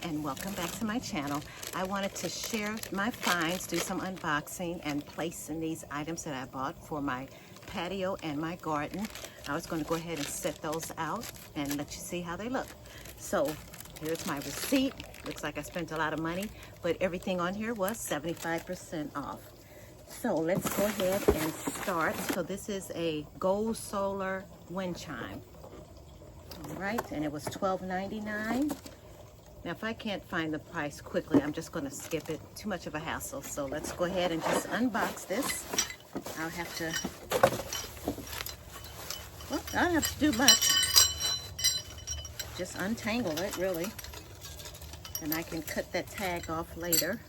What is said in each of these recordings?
And welcome back to my channel. I wanted to share my finds, do some unboxing, and placing these items that I bought for my patio and my garden. I was going to go ahead and set those out and let you see how they look. So here's my receipt. Looks like I spent a lot of money, but everything on here was 75% off. So let's go ahead and start. So this is a gold solar wind chime. All right, and it was $12.99. Now, if I can't find the price quickly, I'm just going to skip it. Too much of a hassle. So let's go ahead and just unbox this. I'll have to, well, I don't have to do much. Just untangle it, really. And I can cut that tag off later.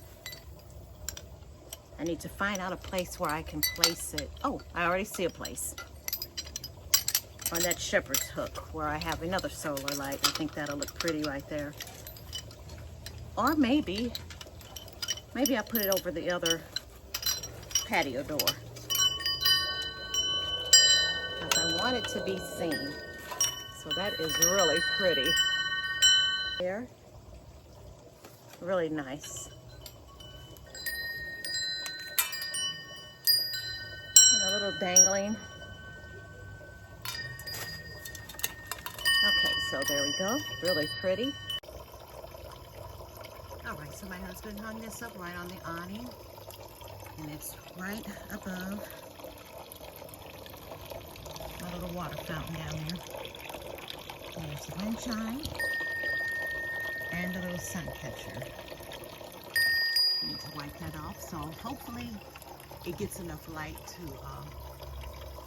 I need to find out a place where I can place it. Oh, I already see a place. On that shepherd's hook where I have another solar light. I think that'll look pretty right there. Or maybe I put it over the other patio door. Because I want it to be seen. So that is really pretty. There. Really nice. And a little dangling. Okay, so there we go. Really pretty. Alright, so my husband hung this up right on the awning, and it's right above my little water fountain down there. There's the wind chime and the little sun catcher. I need to wipe that off, so hopefully it gets enough light to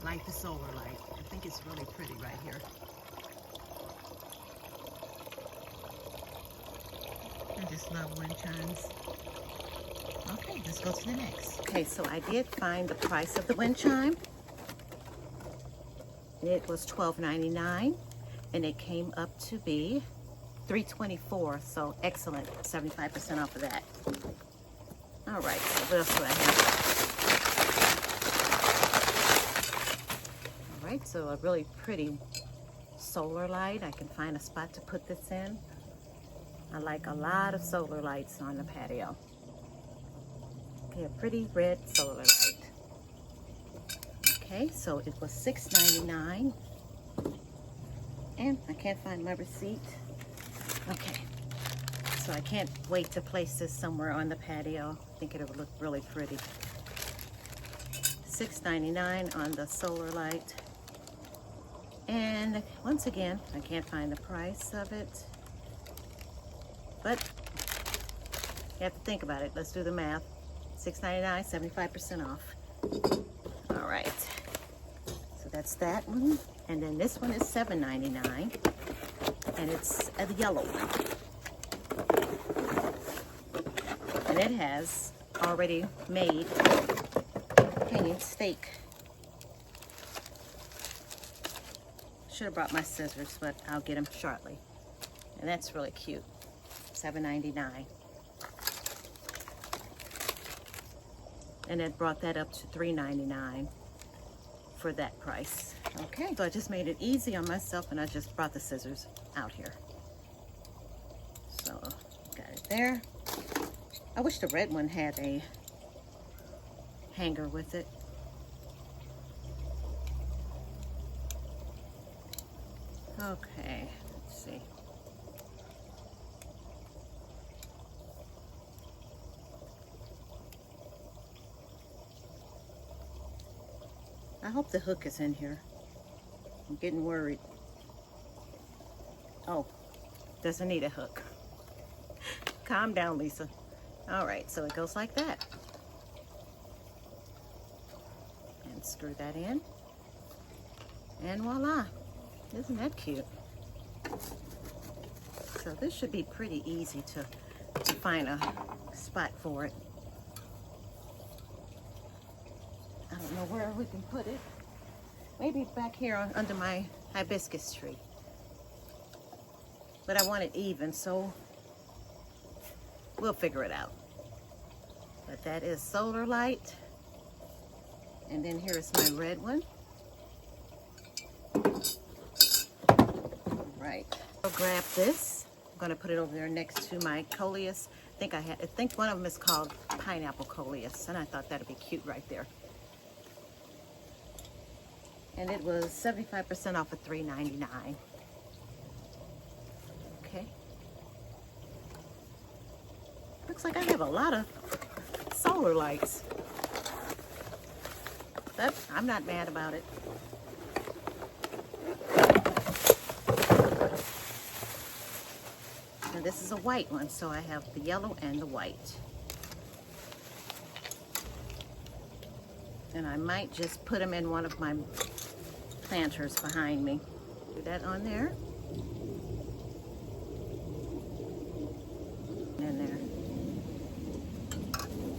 light the solar light. I think it's really pretty right here. I just love wind chimes. Okay, let's go to the next. Okay, so I did find the price of the wind chime. It was $12.99, and it came up to be $3.24. So excellent, 75% off of that. All right, so what else do I have? All right, so a really pretty solar light. I can find a spot to put this in. I like a lot of solar lights on the patio. Okay, a pretty red solar light. Okay, so it was $6.99. And I can't find my receipt. Okay, so I can't wait to place this somewhere on the patio. I think it'll look really pretty. $6.99 on the solar light. And once again, I can't find the price of it. But you have to think about it. Let's do the math. $6.99, 75% off. All right. So that's that one. And then this one is $7.99. And it's a yellow one. And it has already made hanging steak. Should have brought my scissors, but I'll get them shortly. And that's really cute. $7.99. And it brought that up to $3.99 for that price. Okay, so I just made it easy on myself, and I just brought the scissors out here. So, got it there. I wish the red one had a hanger with it. Okay, let's see. I hope the hook is in here. I'm getting worried. Oh, doesn't need a hook. Calm down, Lisa. All right, so it goes like that. And screw that in. And voila. Isn't that cute? So this should be pretty easy to find a spot for it. I don't know where we can put it. Maybe back here under my hibiscus tree. But I want it even, so we'll figure it out. But that is solar light. And then here's my red one. All right. I'll grab this going to put it over there next to my coleus. I think one of them is called pineapple coleus, and I thought that'd be cute right there. And it was 75% off of $3.99. Okay. Looks like I have a lot of solar lights. But I'm not mad about it. And this is a white one, so I have the yellow and the white. And I might just put them in one of my planters behind me. Do that on there. And there.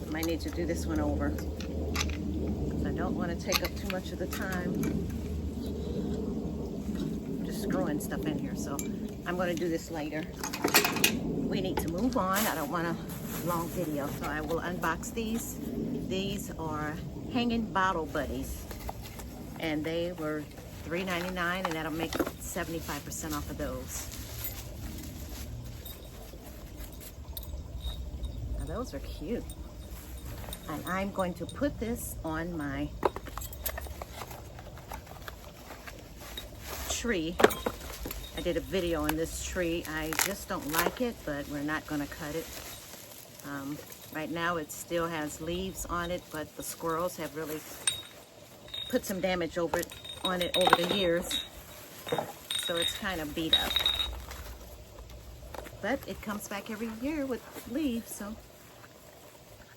I might need to do this one over, because I don't want to take up too much of the time. I'm just screwing stuff in here, so I'm going to do this later. We need to move on. I don't want a long video, so I will unbox these. These are hanging bottle buddies, and they were $3.99, and that'll make 75% off of those. Now those are cute. And I'm going to put this on my tree. I did a video on this tree. I just don't like it, but we're not going to cut it. Right now it still has leaves on it, but the squirrels have really put some damage on it over the years. So it's kind of beat up. But it comes back every year with leaves, so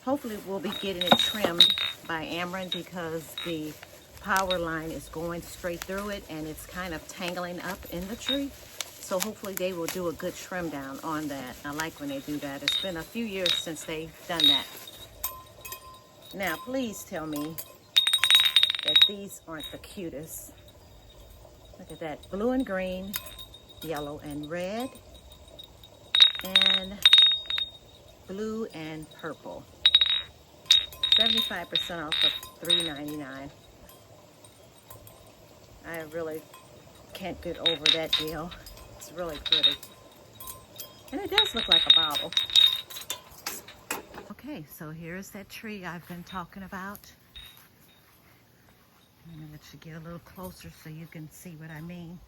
hopefully we'll be getting it trimmed by Ameren, because the power line is going straight through it and it's kind of tangling up in the tree. So hopefully they will do a good trim down on that. I like when they do that. It's been a few years since they've done that. Now, please tell me that these aren't the cutest. Look at that. Blue and green, yellow and red, and blue and purple. 75% off of $3.99. I really can't get over that deal. It's really pretty. And it does look like a bottle. Okay, so here's that tree I've been talking about. I'm going to let you get a little closer so you can see what I mean.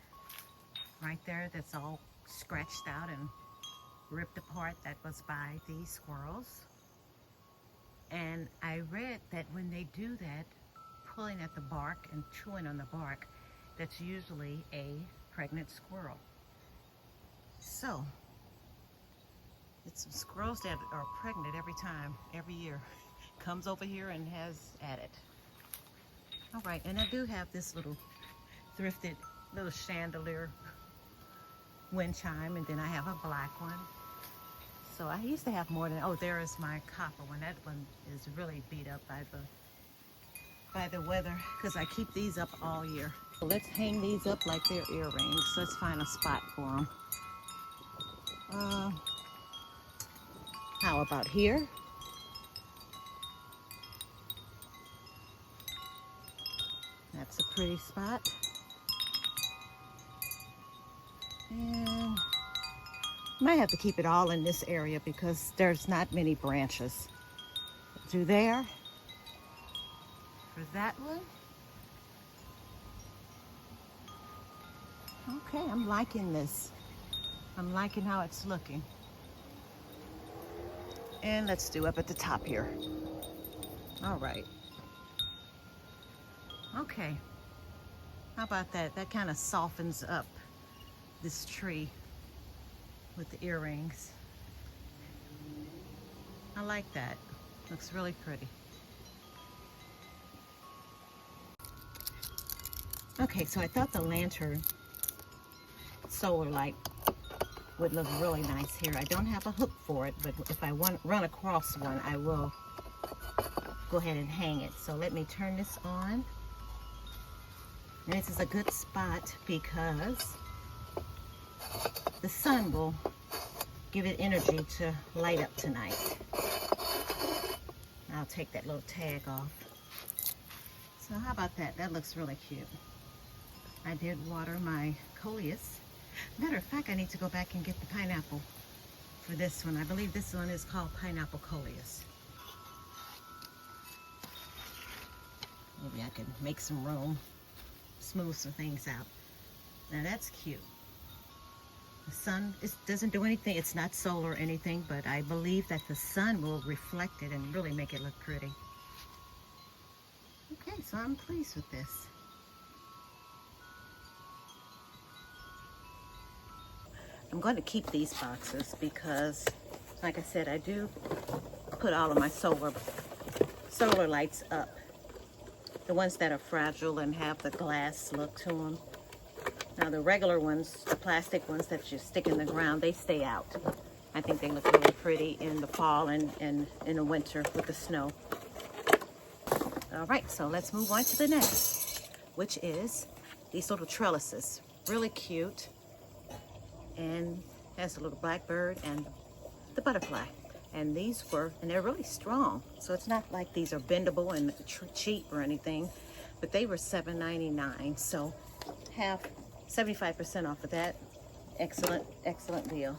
Right there, that's all scratched out and ripped apart. That was by the squirrels. And I read that when they do that, pulling at the bark and chewing on the bark, that's usually a pregnant squirrel. So, it's some squirrels that are pregnant every year. Comes over here and has at it. All right, and I do have this little thrifted little chandelier wind chime, and then I have a black one. So I used to have more than, oh, there is my copper one. That one is really beat up by the weather, because I keep these up all year. So let's hang these up like they're earrings. Let's find a spot for them. How about here? That's a pretty spot. And might have to keep it all in this area because there's not many branches. Do there for that one. Okay, I'm liking this. I'm liking how it's looking. And let's do up at the top here. All right. Okay. How about that? That kind of softens up this tree with the earrings. I like that. Looks really pretty. Okay, so I thought the lantern solar light would look really nice here. I don't have a hook for it, but if I run across one, I will go ahead and hang it. So let me turn this on. And this is a good spot because the sun will give it energy to light up tonight. I'll take that little tag off. So how about that? That looks really cute. I did water my coleus. Matter of fact, I need to go back and get the pineapple for this one. I believe this one is called pineapple coleus. Maybe I can make some room, smooth some things out. Now that's cute. The sun doesn't do anything. It's not solar or anything, but I believe that the sun will reflect it and really make it look pretty. Okay, so I'm pleased with this. I'm going to keep these boxes because, like I said, I do put all of my solar lights up. The ones that are fragile and have the glass look to them. Now the regular ones, the plastic ones that you stick in the ground, they stay out. I think they look really pretty in the fall and in the winter with the snow. All right, so let's move on to the next, which is these little trellises. Really cute. And has a little blackbird and the butterfly. And they're really strong. So it's not like these are bendable and cheap or anything, but they were $7.99. So have 75% off of that. Excellent, excellent deal.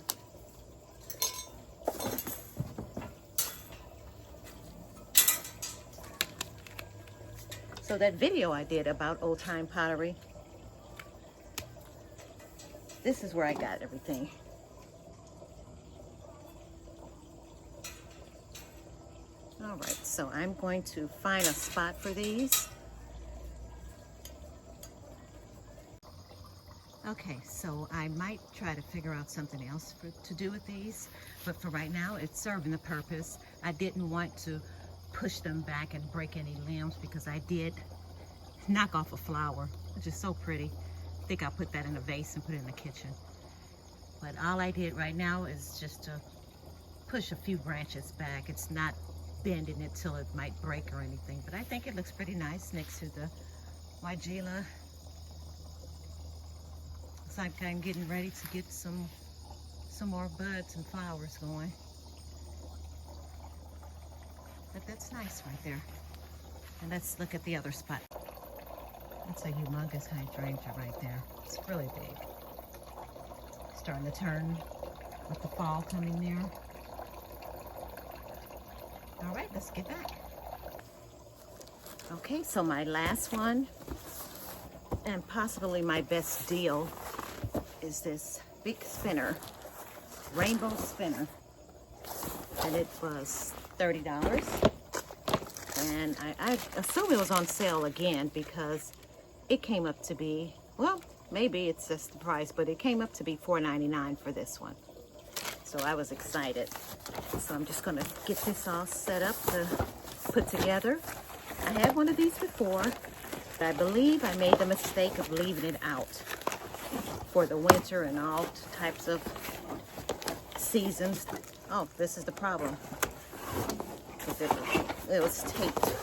So that video I did about old time pottery, this is where I got everything. All right, so I'm going to find a spot for these. Okay, so I might try to figure out something else to do with these, but for right now, it's serving the purpose. I didn't want to push them back and break any limbs because I did knock off a flower, which is so pretty. I think I'll put that in a vase and put it in the kitchen. But all I did right now is just to push a few branches back. It's not bending it till it might break or anything, but I think it looks pretty nice next to the Weigela. It's like I'm getting ready to get some more buds and flowers going. But that's nice right there. And let's look at the other spot. That's a humongous hydrangea right there. It's really big. Starting to turn with the fall coming near. All right, let's get back. Okay, so my last one, and possibly my best deal, is this big spinner, rainbow spinner. And it was $30. And I assume it was on sale again because it came up to be, well, maybe it's just the price, but it came up to be $4.99 for this one. So I was excited. So I'm just gonna get this all set up to put together. I had one of these before, but I believe I made the mistake of leaving it out for the winter and all types of seasons. Oh, this is the problem. It was taped.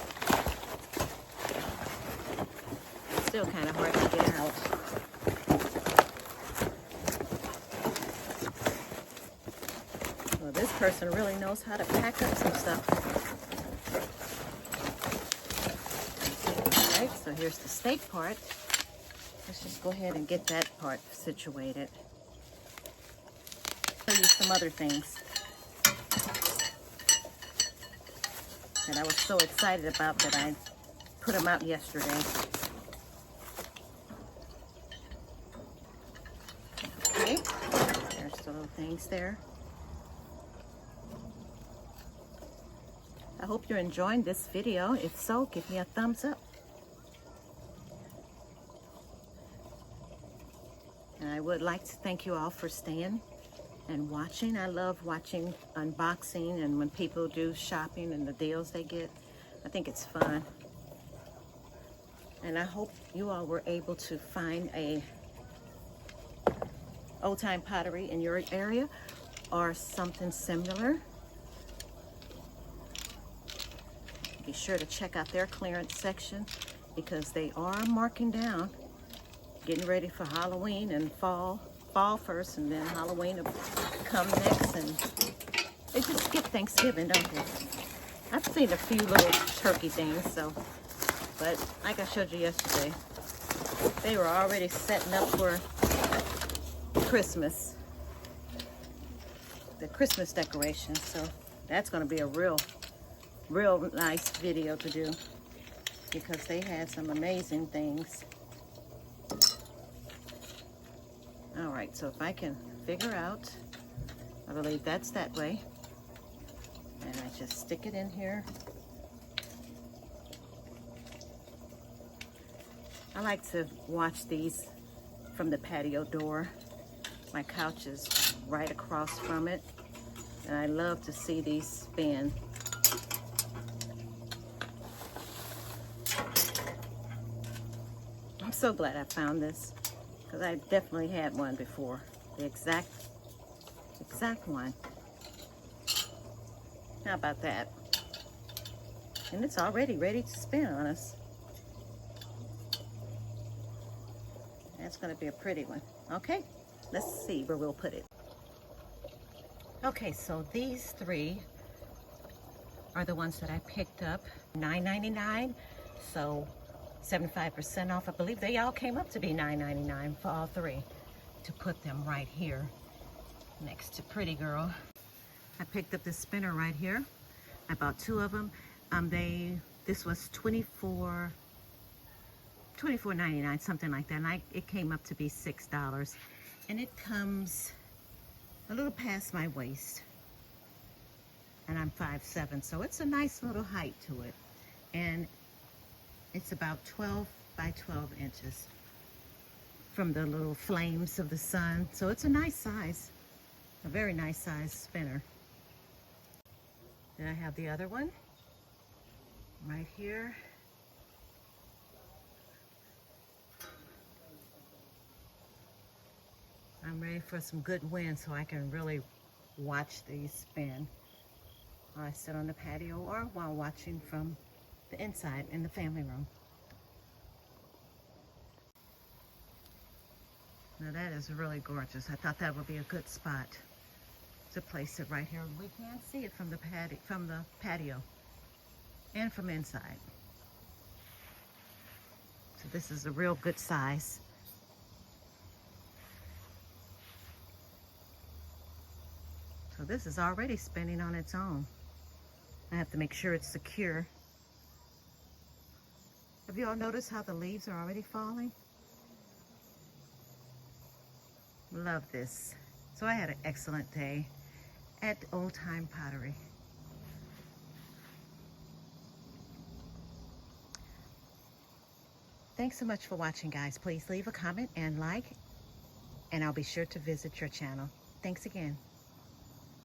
It's still kind of hard to get out. Well, this person really knows how to pack up some stuff. All right, so here's the steak part. Let's just go ahead and get that part situated. Show you some other things that I was so excited about that I put them out yesterday. Okay, there's the little things there. I hope you're enjoying this video. If so, give me a thumbs up. And I would like to thank you all for staying and watching. I love watching unboxing and when people do shopping and the deals they get. I think it's fun. And I hope you all were able to find a old time pottery in your area or something similar. Be sure to check out their clearance section because they are marking down, getting ready for Halloween and fall first, and then Halloween will come next, and they just skip Thanksgiving, don't they? I've seen a few little turkey things, but like I showed you yesterday, they were already setting up for Christmas, the Christmas decorations. So that's going to be a real nice video to do, because they had some amazing things. All right, so if I can figure out, I believe that's that way, and I just stick it in here. I like to watch these from the patio door. My couch is right across from it, and I love to see these spin. I'm so glad I found this, because I definitely had one before, the exact one. How about that? And it's already ready to spin on us. That's going to be a pretty one. Okay, let's see where we'll put it. Okay, so these three are the ones that I picked up, $9.99. So 75% off. I believe they all came up to be $9.99 for all three, to put them right here next to Pretty Girl. I picked up this spinner right here. I bought two of them. This was $24.99, something like that, and it came up to be $6. And it comes a little past my waist, and I'm 5'7", so it's a nice little height to it. And it's about 12 by 12 inches from the little flames of the sun. So it's a nice size, a very nice size spinner. Then I have the other one right here. I'm ready for some good wind so I can really watch these spin. While I sit on the patio or while watching from the inside in the family room. Now that is really gorgeous. I thought that would be a good spot to place it right here. We can't see it from the patio and from inside. So this is a real good size. So this is already spinning on its own. I have to make sure it's secure. Have you all noticed how the leaves are already falling? Love this. So I had an excellent day at Old Time Pottery. Thanks so much for watching, guys. Please leave a comment and like, and I'll be sure to visit your channel. Thanks again.